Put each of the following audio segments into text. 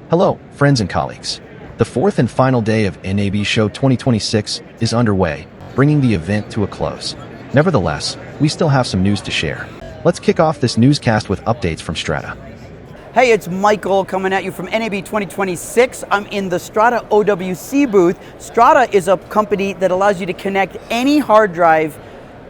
Hello, friends and colleagues. The fourth and final day of NAB Show 2026 is underway, bringing the event to a close. Nevertheless, we still have some news to share. Let's kick off this newscast with updates from Strada. Hey, it's Michael coming at you from NAB 2026. I'm in the Strada OWC booth. Strada is a company that allows you to connect any hard drive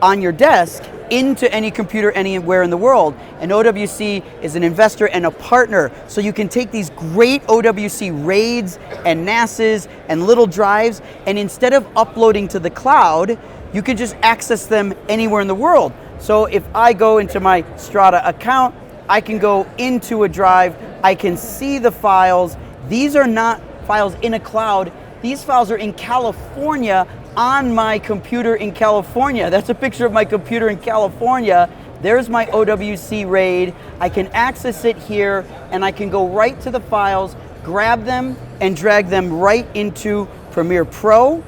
on your desk into any computer anywhere in the world. And OWC is an investor and a partner. So you can take these great OWC RAIDs and NASs and little drives, and instead of uploading to the cloud, you can just access them anywhere in the world. So if I go into my Strada account, I can go into a drive, I can see the files. These are not files in a cloud. These files are in California on my computer in California. That's a picture of my computer in California. There's my OWC RAID. I can access it here, and I can go right to the files, grab them, and drag them right into Premiere Pro.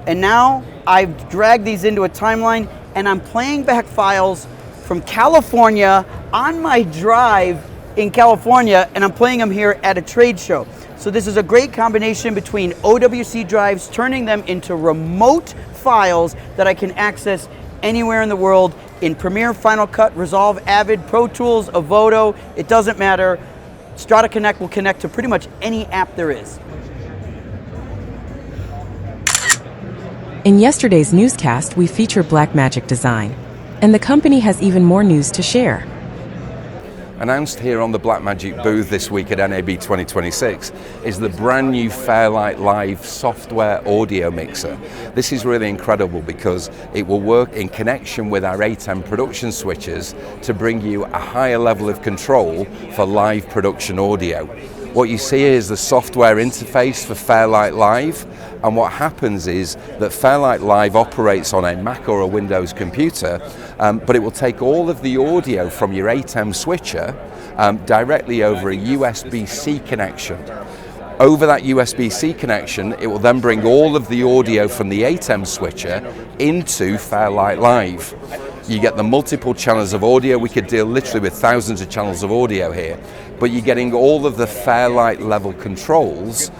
And now I've dragged these into a timeline, and I'm playing back files from California on my drive in California, and I'm playing them here at a trade show. So this is a great combination between OWC drives, turning them into remote files that I can access anywhere in the world in Premiere, Final Cut, Resolve, Avid, Pro Tools, Avoto. It doesn't matter. Strada Connect will connect to pretty much any app there is. In yesterday's newscast, we featured Blackmagic Design, and the company has even more news to share. Announced here on the Blackmagic booth this week at NAB 2026 is the brand new Fairlight Live software audio mixer. This is really incredible because it will work in connection with our ATEM production switches to bring you a higher level of control for live production audio. What you see here is the software interface for Fairlight Live, and what happens is that Fairlight Live operates on a Mac or a Windows computer, but it will take all of the audio from your ATEM switcher directly over a USB-C connection. Over that USB-C connection, it will then bring all of the audio from the ATEM switcher into Fairlight Live. You get the multiple channels of audio. We could deal literally with thousands of channels of audio here, but you're getting all of the Fairlight level controls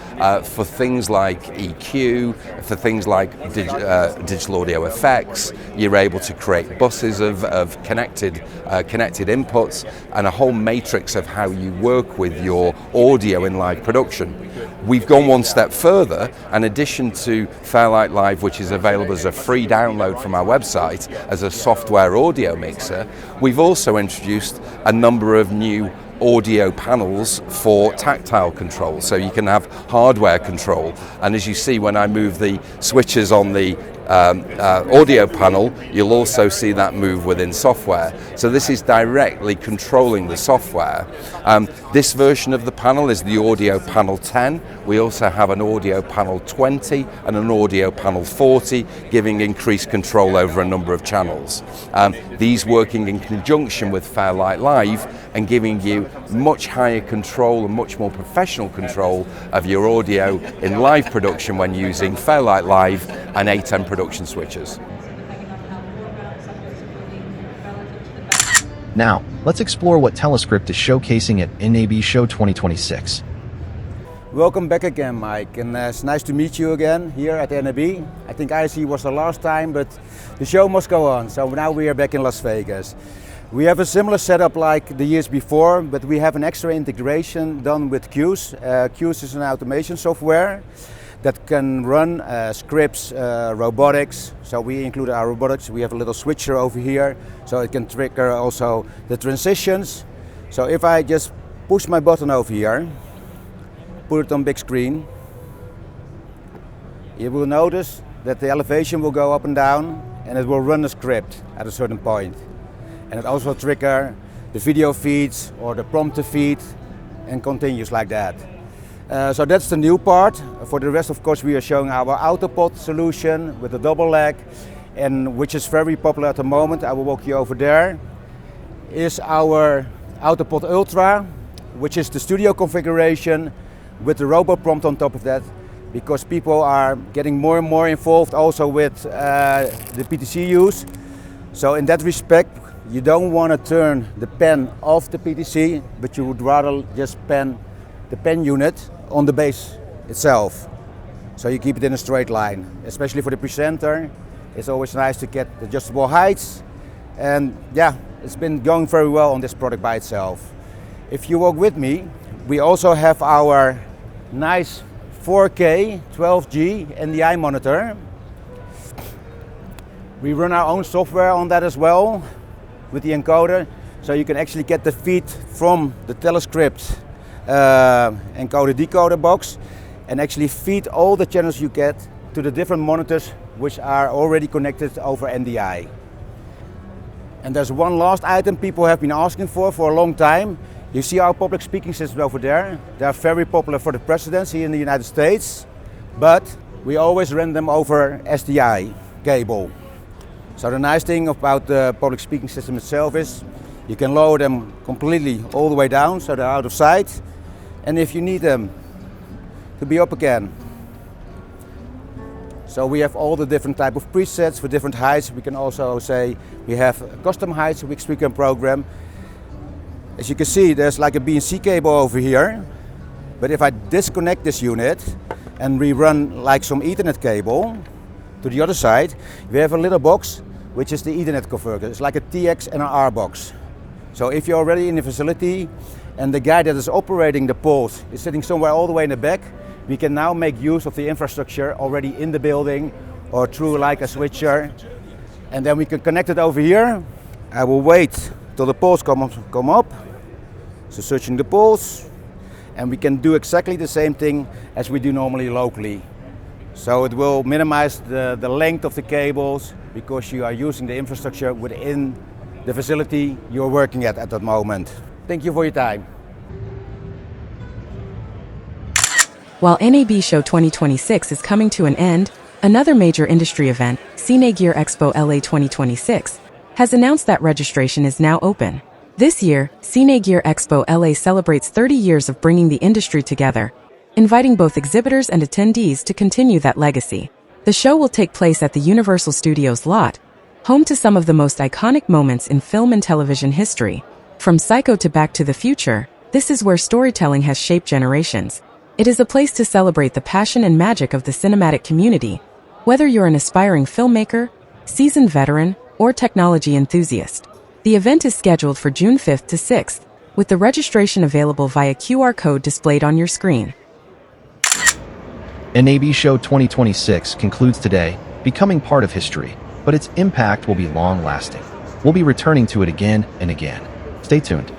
for things like EQ, for things like digital audio effects. You're able to create buses of connected inputs and a whole matrix of how you work with your audio in live production. We've gone one step further. In addition to Fairlight Live, which is available as a free download from our website as a software audio mixer, we've also introduced a number of new audio panels for tactile control, so you can have hardware control. And as you see, when I move the switches on the audio panel, you'll also see that move within software. So this is directly controlling the software. This version of the panel is the Audio Panel 10. We also have an Audio Panel 20 and an Audio Panel 40, giving increased control over a number of channels. These working in conjunction with Fairlight Live and giving you much higher control and much more professional control of your audio in live production when using Fairlight Live and ATEM production switches. Now, let's explore what Telescript is showcasing at NAB Show 2026. Welcome back again, Mike, and it's nice to meet you again here at NAB. I think IC was the last time, but the show must go on, so now we are back in Las Vegas. We have a similar setup like the years before, but we have an extra integration done with Qs. Qs is an automation software that can run scripts, robotics. So we include our robotics. We have a little switcher over here, so it can trigger also the transitions. So if I just push my button over here, put it on big screen, you will notice that the elevation will go up and down, and it will run the script at a certain point. And it also trigger the video feeds or the prompter feed and continues like that. So that's the new part. For the rest, of course, we are showing our AutoPod solution with a double leg, and which is very popular at the moment. I will walk you over there. Is our AutoPod Ultra, which is the studio configuration with the robot prompt on top of that, because people are getting more and more involved also with the PTC use. So in that respect, you don't want to turn the pen off the PTC, but you would rather just pen the pen unit on the base itself. So you keep it in a straight line. Especially for the presenter, it's always nice to get adjustable heights. And yeah, it's been going very well on this product by itself. If you walk with me, we also have our nice 4K 12G NDI monitor. We run our own software on that as well with the encoder, so you can actually get the feed from the Telescript encoder decoder box and actually feed all the channels you get to the different monitors which are already connected over NDI. And there's one last item people have been asking for a long time. You see our public speaking systems over there. They are very popular for the presidency in the United States, but we always run them over SDI cable. So the nice thing about the public speaking system itself is you can lower them completely all the way down so they're out of sight. And if you need them to be up again. So we have all the different type of presets for different heights. We can also say we have custom heights which we can program. As you can see, there's like a BNC cable over here. But if I disconnect this unit and rerun like some Ethernet cable to the other side, we have a little box which is the Ethernet converter. It's like a TX and an R box. So if you're already in the facility and the guy that is operating the pulse is sitting somewhere all the way in the back, we can now make use of the infrastructure already in the building or through like a switcher. And then we can connect it over here. I will wait till the pulse come up. So searching the pulse. And we can do exactly the same thing as we do normally locally. So it will minimize the length of the cables because you are using the infrastructure within the facility you're working at that moment. Thank you for your time. While NAB Show 2026 is coming to an end, another major industry event, Cine Gear Expo LA 2026, has announced that registration is now open. This year, Cine Gear Expo LA celebrates 30 years of bringing the industry together, inviting both exhibitors and attendees to continue that legacy. The show will take place at the Universal Studios lot, home to some of the most iconic moments in film and television history. From Psycho to Back to the Future, this is where storytelling has shaped generations. It is a place to celebrate the passion and magic of the cinematic community, whether you're an aspiring filmmaker, seasoned veteran, or technology enthusiast. The event is scheduled for June 5th to 6th, with the registration available via QR code displayed on your screen. NAB Show 2026 concludes today, becoming part of history, but its impact will be long-lasting. We'll be returning to it again and again. Stay tuned.